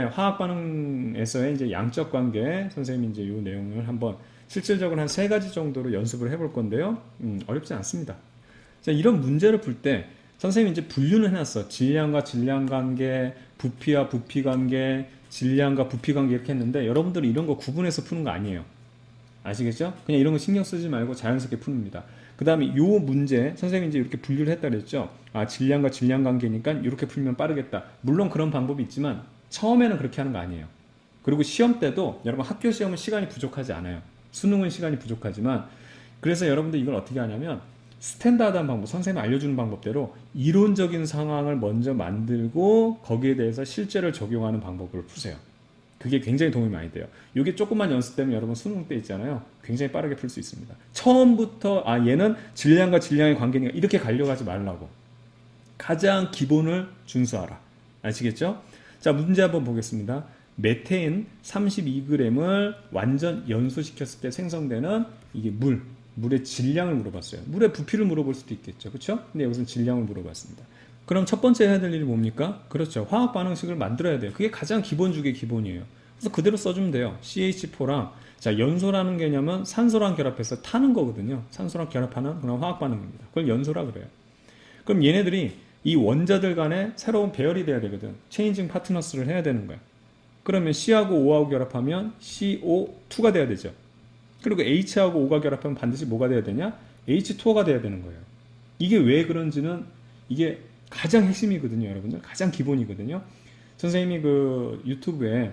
화학 반응에서의 이제 양적 관계 선생님이 이제 이 내용을 한번 실질적으로 한 세 가지 정도로 연습을 해볼 건데요. 어렵지 않습니다. 자, 이런 문제를 풀 때 선생님이 이제 분류는 해놨어. 질량과 질량 관계, 부피와 부피 관계, 질량과 부피 관계 이렇게 했는데 여러분들이 이런 거 구분해서 푸는 거 아니에요. 아시겠죠? 그냥 이런 거 신경 쓰지 말고 자연스럽게 푸는입니다. 그 다음에 이 문제 선생님이 이제 이렇게 분류를 했다 그랬죠. 아, 질량과 질량 관계니까 이렇게 풀면 빠르겠다. 물론 그런 방법이 있지만 처음에는 그렇게 하는 거 아니에요. 그리고 시험 때도 여러분 학교 시험은 시간이 부족하지 않아요. 수능은 시간이 부족하지만 그래서 여러분들 이걸 어떻게 하냐면 스탠다드한 방법, 선생님이 알려주는 방법대로 이론적인 상황을 먼저 만들고 거기에 대해서 실제를 적용하는 방법을 푸세요. 그게 굉장히 도움이 많이 돼요. 이게 조금만 연습되면 여러분 수능 때 있잖아요. 굉장히 빠르게 풀 수 있습니다. 처음부터 아 얘는 질량과 질량의 관계니까 이렇게 가려고 하지 말라고. 가장 기본을 준수하라. 아시겠죠? 자, 문제 한번 보겠습니다. 메테인 32g을 완전 연소시켰을 때 생성되는 이게 물의 질량을 물어봤어요. 물의 부피를 물어볼 수도 있겠죠. 그렇죠? 근데 여기서는 질량을 물어봤습니다. 그럼 첫 번째 해야 될 일이 뭡니까? 그렇죠. 화학 반응식을 만들어야 돼요. 그게 가장 기본 중의 기본이에요. 그래서 그대로 써주면 돼요. CH4랑 자, 연소라는 개념은 산소랑 결합해서 타는 거거든요. 산소랑 결합하는 그런 화학 반응입니다. 그걸 연소라 그래요. 그럼 얘네들이 이 원자들 간에 새로운 배열이 돼야 되거든. 체인징 파트너스를 해야 되는 거야. 그러면 C하고 O하고 결합하면 CO2가 돼야 되죠. 그리고 H하고 O가 결합하면 반드시 뭐가 돼야 되냐? H2O가 돼야 되는 거예요. 이게 왜 그런지는 이게 가장 핵심이거든요, 여러분들. 가장 기본이거든요. 선생님이 그 유튜브에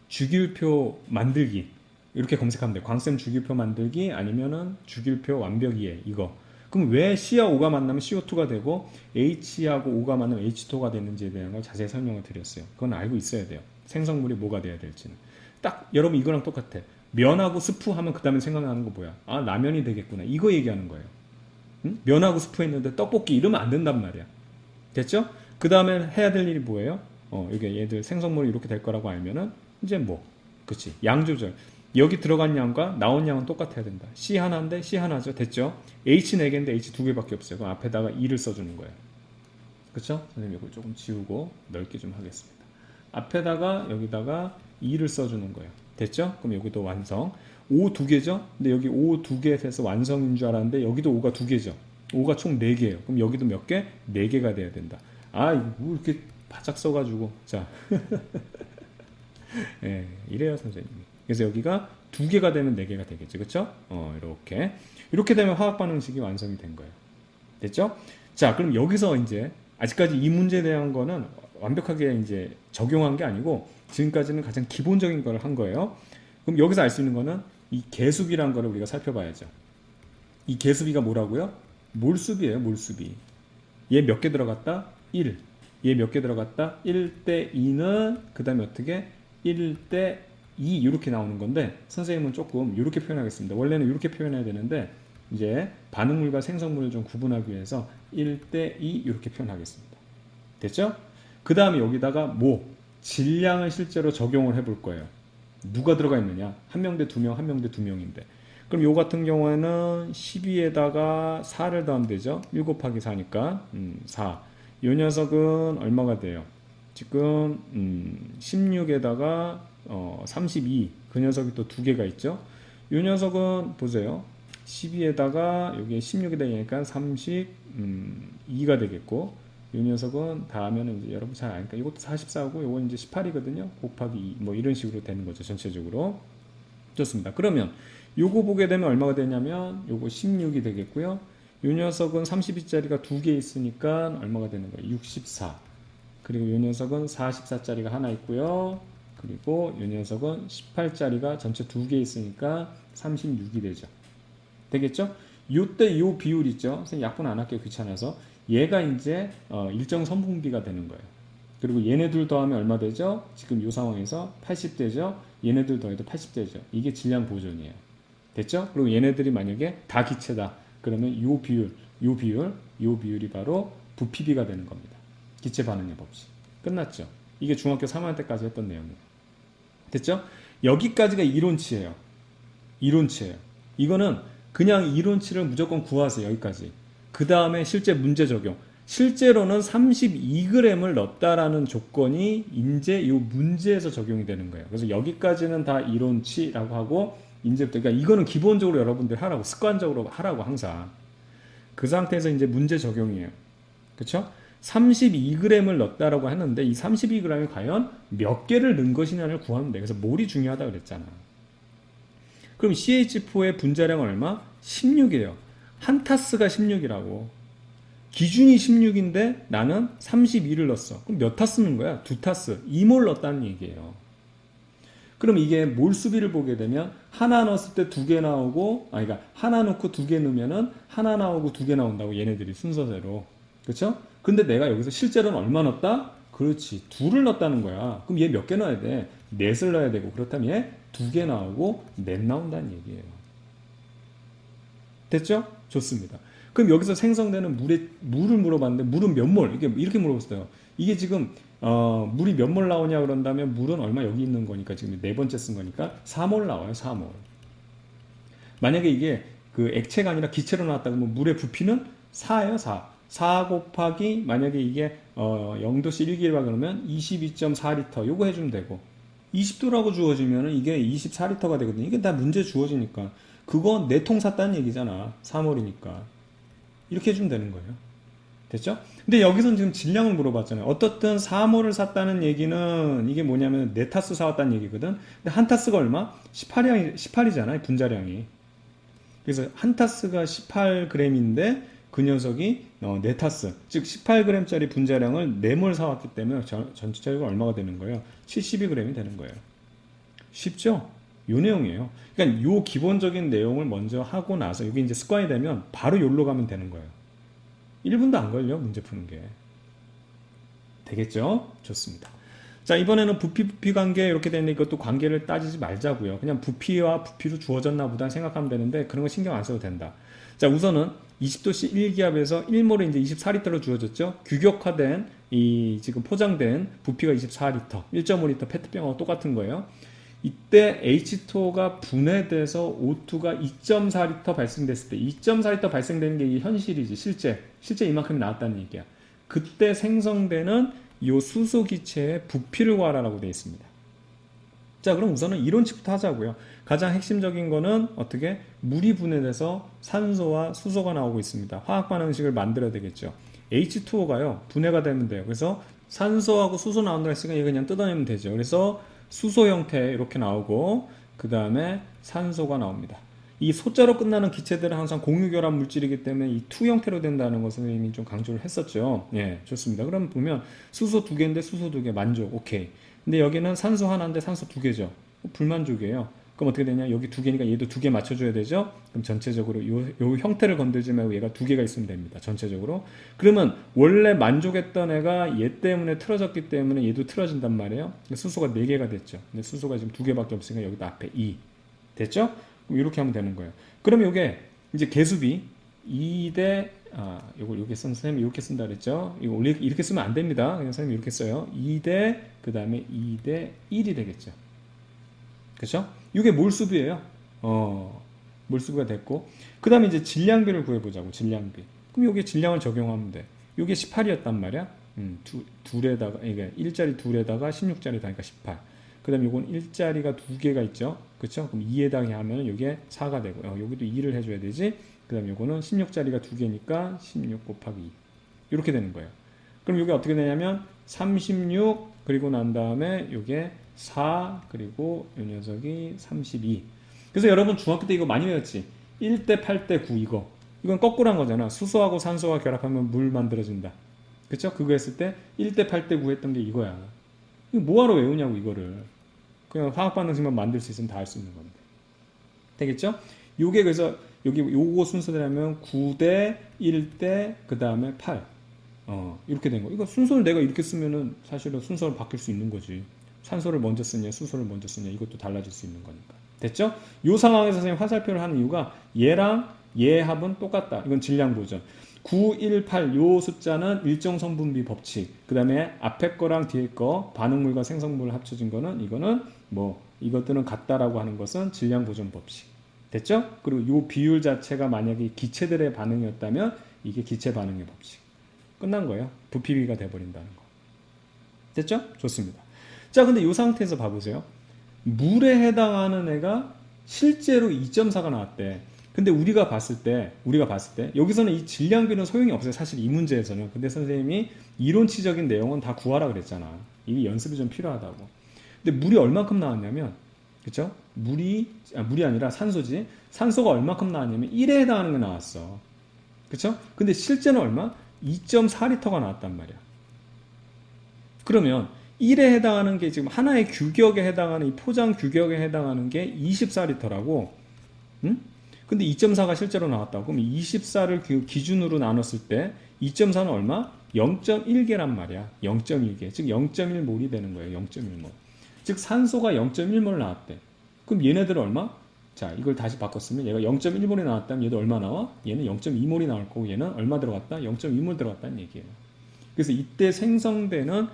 주기율표 만들기 이렇게 검색하면 돼요. 광쌤 주기율표 만들기 아니면은 주기율표 완벽이에 이거. 그럼 왜 C와 O가 만나면 CO2가 되고 H하고 O가 만나면 H2O가 되는지에 대한 걸 자세히 설명을 드렸어요. 그건 알고 있어야 돼요. 생성물이 뭐가 돼야 될지는. 딱 여러분 이거랑 똑같아. 면하고 스프 하면 그 다음에 생각나는 거 뭐야? 아, 라면이 되겠구나. 이거 얘기하는 거예요. 응? 면하고 스프 했는데 떡볶이 이러면 안 된단 말이야. 됐죠? 그 다음에 해야 될 일이 뭐예요? 이게 얘들 생성물이 이렇게 될 거라고 알면은 이제 뭐, 그치? 양 조절. 여기 들어간 양과 나온 양은 똑같아야 된다. C 하나인데 C 하나죠. 됐죠? H 4개인데 H 2개밖에 없어요. 그럼 앞에다가 2를 써주는 거예요. 그쵸? 선생님 이걸 조금 지우고 넓게 좀 하겠습니다. 앞에다가 여기다가 2를 써주는 거예요. 됐죠? 그럼 여기도 완성. O 2개죠? 근데 여기 O 2개에서 완성인 줄 알았는데 여기도 O가 2개죠. O가 총 4개예요. 그럼 여기도 몇 개? 4개가 돼야 된다. 아, 이거 뭐 이렇게 바짝 써가지고. 자, 예, 이래요, 선생님이. 그래서 여기가 2개가 되면 4개가 되겠죠. 그쵸? 이렇게. 이렇게 되면 화학 반응식이 완성이 된 거예요. 됐죠? 자, 그럼 여기서 이제 아직까지 이 문제에 대한 거는 완벽하게 이제 적용한 게 아니고 지금까지는 가장 기본적인 걸 한 거예요. 그럼 여기서 알 수 있는 거는 이 계수비라는 거를 우리가 살펴봐야죠. 이 계수비가 뭐라고요? 몰수비예요, 몰수비. 얘 몇 개 들어갔다? 1. 얘 몇 개 들어갔다? 1대 2는 그 다음에 어떻게? 1대 2 이렇게 나오는 건데 선생님은 조금 이렇게 표현하겠습니다. 원래는 이렇게 표현해야 되는데 이제 반응물과 생성물을 좀 구분하기 위해서 1대 2 이렇게 표현하겠습니다. 됐죠? 그 다음에 여기다가 뭐 질량을 실제로 적용을 해볼 거예요. 누가 들어가 있느냐? 한 명 대 두 명, 한 명 대 두 명인데 그럼 요 같은 경우에는 12에다가 4를 더하면 되죠. 1 곱하기 4니까 4. 요 녀석은 얼마가 돼요? 지금 16에다가 32. 그 녀석이 또 두 개가 있죠. 요 녀석은 보세요. 12에다가 여기에 16에다 되니까 32가 되겠고 이 녀석은 다 하면은 이제 여러분 잘 아니까 이것도 44고 이건 이제 18이거든요. 곱하기 2. 뭐 이런 식으로 되는 거죠. 전체적으로. 좋습니다. 그러면 요거 보게 되면 얼마가 되냐면 요거 16이 되겠고요. 요 녀석은 32짜리가 두 개 있으니까 얼마가 되는 거예요? 64. 그리고 요 녀석은 44짜리가 하나 있고요. 그리고 요 녀석은 18짜리가 전체 두 개 있으니까 36이 되죠. 되겠죠? 요때 요 비율 있죠? 선생님 약분 안 할게요. 귀찮아서. 얘가 이제 일정 선분비가 되는 거예요. 그리고 얘네들 더하면 얼마 되죠? 지금 이 상황에서 80되죠? 얘네들 더해도 80되죠? 이게 질량 보존이에요. 됐죠? 그리고 얘네들이 만약에 다 기체다. 그러면 요 비율, 요 비율, 요 비율이 바로 부피비가 되는 겁니다. 기체 반응의 법칙. 끝났죠? 이게 중학교 3학년 때까지 했던 내용이에요. 됐죠? 여기까지가 이론치예요. 이론치예요. 이거는 그냥 이론치를 무조건 구하세요. 여기까지. 그 다음에 실제 문제 적용. 실제로는 32g을 넣었다라는 조건이 이제 이 문제에서 적용이 되는 거예요. 그래서 여기까지는 다 이론치라고 하고 이제부터 그러니까 이거는 기본적으로 여러분들 하라고 습관적으로 하라고 항상 그 상태에서 이제 문제 적용이에요. 그렇죠? 32g을 넣었다라고 했는데 이 32g이 과연 몇 개를 넣은 것이냐를 구하면 돼. 그래서 몰이 중요하다 그랬잖아. 그럼 CH4의 분자량은 얼마? 16이에요. 한 타스가 16이라고. 기준이 16인데 나는 32를 넣었어. 그럼 몇 타스 넣은 거야? 두 타스. 2몰 넣었다는 얘기예요. 그럼 이게 몰 수비를 보게 되면 하나 넣었을 때 두 개 나오고 그러니까 하나 넣고 두 개 넣으면은 하나 나오고 두 개 나온다고 얘네들이 순서대로. 그렇죠? 근데 내가 여기서 실제로는 얼마 넣었다? 그렇지. 둘을 넣었다는 거야. 그럼 얘 몇 개 넣어야 돼? 넷을 넣어야 되고 그렇다면 얘 두 개 나오고 넷 나온다는 얘기예요. 됐죠? 좋습니다. 그럼 여기서 생성되는 물을 물어봤는데 물은 몇 몰? 이렇게 물어봤어요. 이게 지금 물이 몇 몰 나오냐 그런다면 물은 얼마 여기 있는 거니까 지금 네 번째 쓴 거니까 4몰 나와요. 4몰. 만약에 이게 그 액체가 아니라 기체로 나왔다 그러면 물의 부피는 4예요. 4. 4 곱하기 만약에 이게 0도씨 1기라 그러면 22.4리터 요거 해주면 되고 20도라고 주어지면 이게 24리터가 되거든요. 이게 다 문제 주어지니까 그거 4통 샀다는 얘기잖아. 3월이니까 이렇게 해주면 되는 거예요. 됐죠? 근데 여기서는 지금 질량을 물어봤잖아요. 어떻든 4몰을 샀다는 얘기는 이게 뭐냐면 4타스 사왔다는 얘기거든. 근데 한 타스가 얼마? 18이잖아요. 분자량이. 그래서 한 타스가 18g인데 그 녀석이 4타스, 즉 18g짜리 분자량을 4몰 사왔기 때문에 전체적으로 얼마가 되는 거예요? 72g이 되는 거예요. 쉽죠? 요 내용이에요. 그러니까 요 기본적인 내용을 먼저 하고 나서 여기 이제 습관이 되면 바로 요로 가면 되는 거예요. 1분도 안 걸려 문제 푸는 게. 되겠죠? 좋습니다. 자, 이번에는 부피 관계 이렇게 되는데 이것도 관계를 따지지 말자고요. 그냥 부피와 부피로 주어졌나 보다 생각하면 되는데 그런 거 신경 안 써도 된다. 자, 우선은 20도씨 1기압에서 1몰에 이제 24리터로 주어졌죠. 규격화된 이 지금 포장된 부피가 24리터, 1.5리터 페트병하고 똑같은 거예요. 이때 H2O가 분해돼서 O2가 2.4리터 발생됐을 때 2.4리터 발생되는 게 현실이지. 실제 이만큼이 나왔다는 얘기야. 그때 생성되는 이 수소 기체의 부피를 구하라고 되어 있습니다. 자, 그럼 우선은 이론칙부터 하자고요. 가장 핵심적인 거는 어떻게 물이 분해돼서 산소와 수소가 나오고 있습니다. 화학 반응식을 만들어야 되겠죠. H2O가요 분해가 되면 돼요. 그래서 산소하고 수소 나온다고 했으니까 이거 그냥 뜯어내면 되죠. 그래서 수소 형태 이렇게 나오고 그 다음에 산소가 나옵니다. 이 소자로 끝나는 기체들은 항상 공유결합 물질이기 때문에 이 투 형태로 된다는 것을 선생님이 좀 강조를 했었죠. 예, 좋습니다. 그럼 보면 수소 2개인데 수소 2개 만족, 오케이. 근데 여기는 산소 하나인데 산소 2개죠. 불만족이에요. 그럼 어떻게 되냐? 여기 2개니까 얘도 2개 맞춰줘야 되죠? 그럼 전체적으로 요 형태를 건들지 말고 얘가 2개가 있으면 됩니다. 전체적으로. 그러면 원래 만족했던 애가 얘 때문에 틀어졌기 때문에 얘도 틀어진단 말이에요. 수소가 4개가 됐죠. 근데 수소가 지금 2개밖에 없으니까 여기도 앞에 2. 됐죠? 그럼 이렇게 하면 되는 거예요. 그러면 이게 이제 개수비 2대 요게 선생님이 이렇게 쓴다 그랬죠? 이거 이렇게 쓰면 안 됩니다. 그냥 선생님이 이렇게 써요. 2대 그 다음에 2대 1이 되겠죠. 그렇죠? 이게 몰수비예요. 몰수비가 됐고 그 다음에 이제 질량비를 구해보자고. 질량비. 그럼 여기에 질량을 적용하면 돼. 이게 18이었단 말이야. 둘에다가 이게 1짜리 둘에다가 16짜리 다니까 18. 그 다음에 이건 1짜리가 2개가 있죠. 그렇죠? 그럼 2에다가 하면 이게 4가 되고 여기도 2를 해줘야 되지. 그 다음에 이거는 16짜리가 2개니까 16 곱하기 2 이렇게 되는 거예요. 그럼 이게 어떻게 되냐면 36 그리고 난 다음에 이게 4 그리고 이 녀석이 32. 그래서 여러분 중학교 때 이거 많이 외웠지. 1대 8대 9 이건 거꾸로 한 거잖아. 수소하고 산소가 결합하면 물 만들어진다. 그쵸? 그거 했을 때 1대 8대 9 했던 게 이거야. 이거 뭐하러 외우냐고 이거를. 그냥 화학 반응식만 만들 수 있으면 다 할 수 있는 건데. 되겠죠? 요게 그래서 여기 요거 순서대로면 9대 1대 그 다음에 8 이렇게 된 거. 이거 순서를 내가 이렇게 쓰면은 사실은 순서를 바뀔 수 있는 거지. 산소를 먼저 쓰냐 수소를 먼저 쓰냐 이것도 달라질 수 있는 거니까. 됐죠? 요 상황에서 선생님 화살표를 하는 이유가 얘랑 얘 합은 똑같다. 이건 질량 보전. 9, 1, 8 요 숫자는 일정 성분비 법칙. 그 다음에 앞에 거랑 뒤에 거 반응물과 생성물 합쳐진 거는 이거는 뭐 이것들은 같다라고 하는 것은 질량 보전 법칙. 됐죠? 그리고 요 비율 자체가 만약에 기체들의 반응이었다면 이게 기체 반응의 법칙. 끝난 거예요. 부피비가 돼버린다는 거. 됐죠? 좋습니다. 자, 근데 이 상태에서 봐보세요. 물에 해당하는 애가 실제로 2.4가 나왔대. 근데 우리가 봤을 때 여기서는 이 질량비는 소용이 없어요. 사실 이 문제에서는. 근데 선생님이 이론치적인 내용은 다 구하라 그랬잖아. 이게 연습이 좀 필요하다고. 근데 물이 얼마큼 나왔냐면, 그쵸? 물이 아니라 산소지. 산소가 얼마큼 나왔냐면 1에 해당하는 게 나왔어. 그쵸? 근데 실제는 얼마? 2.4리터가 나왔단 말이야. 그러면 1에 해당하는 게 지금 하나의 규격에 해당하는 이 포장 규격에 해당하는 게 24리터라고. 응? 근데 2.4가 실제로 나왔다고. 그럼 24를 기준으로 나눴을 때 2.4는 얼마? 0.1개란 말이야. 0.1개. 즉 0.1몰이 되는 거예요. 0.1몰. 즉 산소가 0.1몰 나왔대. 그럼 얘네들은 얼마? 자, 이걸 다시 바꿨으면 얘가 0.1몰이 나왔다면 얘도 얼마 나와? 얘는 0.2몰이 나올 거고 얘는 얼마 들어갔다? 0.2몰 들어갔다는 얘기예요. 그래서 이때 생성되는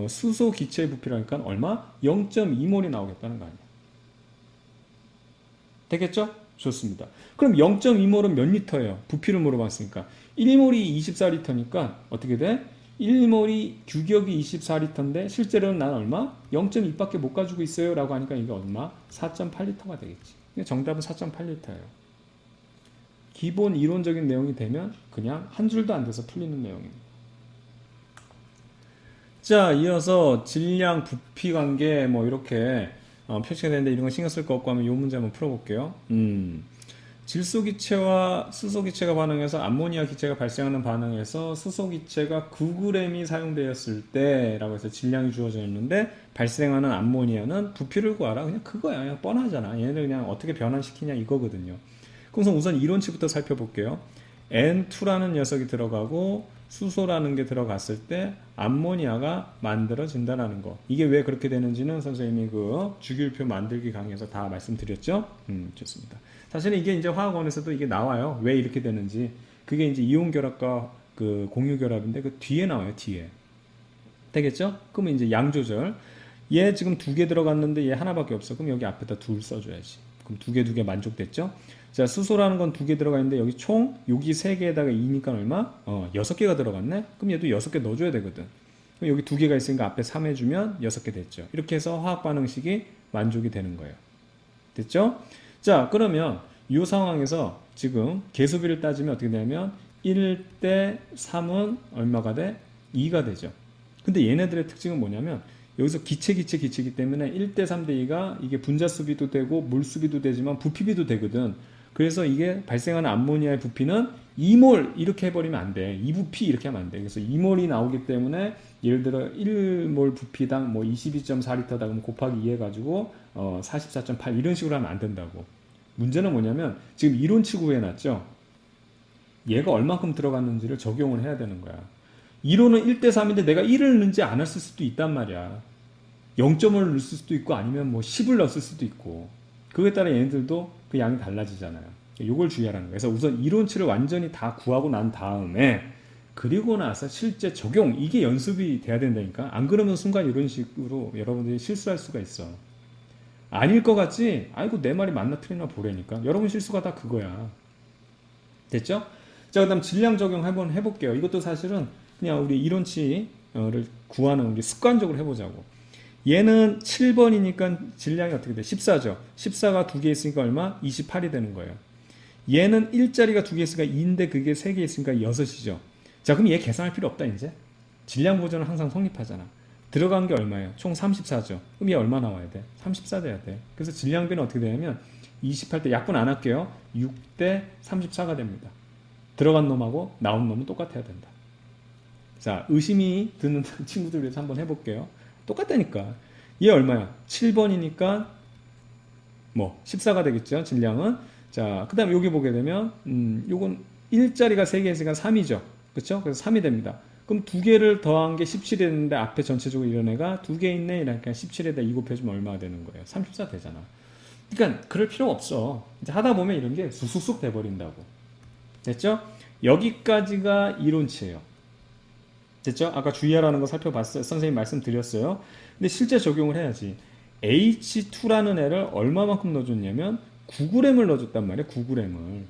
수소 기체의 부피라니까 얼마? 0.2몰이 나오겠다는 거 아니에요. 되겠죠? 좋습니다. 그럼 0.2몰은 몇 리터예요? 부피를 물어봤으니까 1몰이 24리터니까 어떻게 돼? 1몰이 규격이 24리터인데 실제로는 난 얼마? 0.2밖에 못 가지고 있어요 라고 하니까 이게 얼마? 4.8리터가 되겠지. 정답은 4.8리터예요. 기본 이론적인 내용이 되면 그냥 한 줄도 안 돼서 풀리는 내용입니다. 자, 이어서 질량 부피 관계 뭐 이렇게 표시가 되는데 이런 거 신경 쓸 거 없고 하면 이 문제 한번 풀어볼게요. 질소기체와 수소기체가 반응해서 암모니아 기체가 발생하는 반응에서 수소기체가 9g이 사용되었을 때 라고 해서 질량이 주어져 있는데 발생하는 암모니아는 부피를 구하라. 그냥 그거야. 그냥 뻔하잖아. 얘를 그냥 어떻게 변환시키냐 이거거든요. 그래서 우선 이론치부터 살펴볼게요. N2라는 녀석이 들어가고 수소라는 게 들어갔을 때 암모니아가 만들어진다는 거. 이게 왜 그렇게 되는지는 선생님이 그 주기율표 만들기 강의에서 다 말씀드렸죠. 좋습니다. 사실은 이게 이제 화학원에서도 이게 나와요. 왜 이렇게 되는지. 그게 이제 이온 결합과 그 공유 결합인데 그 뒤에 나와요. 뒤에. 되겠죠? 그러면 이제 양 조절. 얘 지금 2개 들어갔는데 얘 하나밖에 없어. 그럼 여기 앞에다 둘 써줘야지. 그럼 2개 만족됐죠? 자, 수소라는 건 2개 들어가 있는데 여기 총 여기 3개에다가 2니까 얼마? 6개가 들어갔네? 그럼 얘도 6개 넣어줘야 되거든. 그럼 여기 2개가 있으니까 앞에 3 해주면 6개 됐죠. 이렇게 해서 화학 반응식이 만족이 되는 거예요. 됐죠? 자, 그러면 이 상황에서 지금 개수비를 따지면 어떻게 되냐면 1대 3은 얼마가 돼? 2가 되죠. 근데 얘네들의 특징은 뭐냐면 여기서 기체이기 때문에 1대 3대 2가 이게 분자수비도 되고 물수비도 되지만 부피비도 되거든. 그래서 이게 발생하는 암모니아의 부피는 2몰 이렇게 해버리면 안 돼. 2부피 이렇게 하면 안 돼. 그래서 2몰이 나오기 때문에 예를 들어 1몰 부피당 뭐 22.4리터다 그러면 곱하기 2 해가지고 44.8 이런 식으로 하면 안 된다고. 문제는 뭐냐면 지금 이론치 구해놨죠. 얘가 얼마큼 들어갔는지를 적용을 해야 되는 거야. 이론은 1대 3인데 내가 1을 넣지 않았을 수도 있단 말이야. 0.5를 넣을 수도 있고 아니면 뭐 10을 넣었을 수도 있고. 그거에 따라 얘네들도 그 양이 달라지잖아요. 요걸 주의하라는 거예요. 그래서 우선 이론치를 완전히 다 구하고 난 다음에 그리고 나서 실제 적용 이게 연습이 돼야 된다니까. 안 그러면 순간 이런 식으로 여러분들이 실수할 수가 있어. 아닐 것 같지? 아이고 내 말이 맞나 틀리나 보라니까. 여러분 실수가 다 그거야. 됐죠? 자, 그 다음 질량 적용 한번 해볼게요. 이것도 사실은 그냥 우리 이론치를 구하는 우리 습관적으로 해보자고. 얘는 7번이니까 질량이 어떻게 돼? 14죠. 14가 2개 있으니까 얼마? 28이 되는 거예요. 얘는 1자리가 2개 있으니까 2인데 그게 3개 있으니까 6이죠. 자, 그럼 얘 계산할 필요 없다 이제. 질량 보존은 항상 성립하잖아. 들어간 게 얼마예요? 총 34죠. 그럼 얘 얼마 나와야 돼? 34 돼야 돼. 그래서 질량비는 어떻게 되냐면 28대 약분 안 할게요. 6대 34가 됩니다. 들어간 놈하고 나온 놈은 똑같아야 된다. 자, 의심이 드는 친구들 위해서 한번 해볼게요. 똑같다니까. 얘 얼마야? 7번이니까 뭐 14가 되겠죠. 질량은. 자, 그 다음에 여기 보게 되면 요건 1자리가 3개 있으니까 3이죠. 그렇죠? 그래서 3이 됩니다. 그럼 2개를 더한 게 17이 됐는데 앞에 전체적으로 이런 애가 2개 있네. 이러니까 17에다 2 곱해주면 얼마가 되는 거예요? 34 되잖아. 그러니까 그럴 필요 없어. 이제 하다 보면 이런 게 쑥쑥 돼버린다고. 됐죠? 여기까지가 이론치예요. 됐죠? 아까 주의하라는 거 살펴봤어요. 선생님 말씀드렸어요. 근데 실제 적용을 해야지. H2라는 애를 얼마만큼 넣어줬냐면 9g을 넣어줬단 말이에요. 9g을.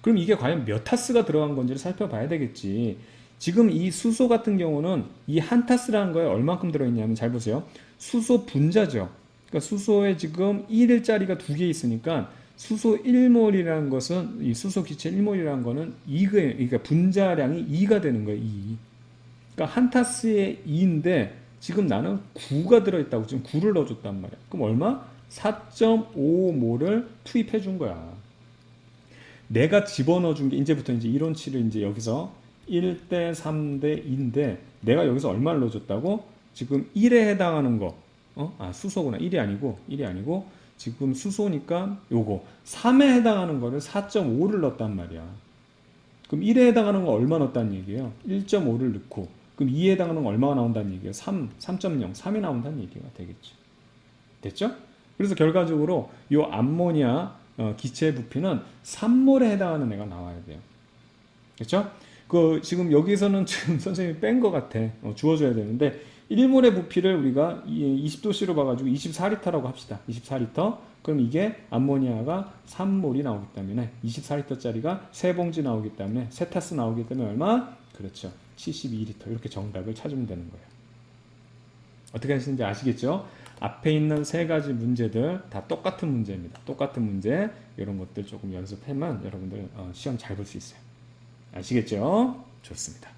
그럼 이게 과연 몇 타스가 들어간 건지를 살펴봐야 되겠지. 지금 이 수소 같은 경우는 이 한타스라는 거에 얼만큼 들어있냐면 잘 보세요. 수소 분자죠. 그러니까 수소에 지금 1일짜리가 두 개 있으니까 수소 1몰이라는 것은 이 수소 기체 1몰이라는 거는 2가 그러니까 분자량이 2가 되는 거예요. 2. 그러니까 한타스에 2인데 지금 나는 9가 들어있다고 지금 9를 넣어줬단 말이야. 그럼 얼마? 4.5몰을 투입해 준 거야. 내가 집어넣어 준 게 이제부터 이제 이론치를 이제 여기서 1대 3대 2인데 내가 여기서 얼마를 넣어줬다고? 지금 1에 해당하는 거. 수소구나. 1이 아니고 지금 수소니까 요거 3에 해당하는 거를 4.5를 넣었단 말이야. 그럼 1에 해당하는 거 얼마 넣었다는 얘기예요? 1.5를 넣고 그럼 2에 해당하는 거 얼마가 나온다는 얘기예요? 3.0, 3이 나온다는 얘기가 되겠죠. 됐죠? 그래서 결과적으로 이 암모니아 기체 부피는 3몰에 해당하는 애가 나와야 돼요. 그렇죠? 지금 여기서는 지금 선생님이 뺀 것 같아. 주어줘야 되는데 1몰의 부피를 우리가 20도씨로 봐가지고 24리터라고 합시다. 24리터. 그럼 이게 암모니아가 3몰이 나오기 때문에 24리터짜리가 3봉지 나오기 때문에 3타스 나오기 때문에 얼마? 그렇죠. 72리터. 이렇게 정답을 찾으면 되는 거예요. 어떻게 하시는지 아시겠죠? 앞에 있는 세 가지 문제들 다 똑같은 문제입니다. 똑같은 문제. 이런 것들 조금 연습하면 여러분들 시험 잘 볼 수 있어요. 아시겠죠? 좋습니다.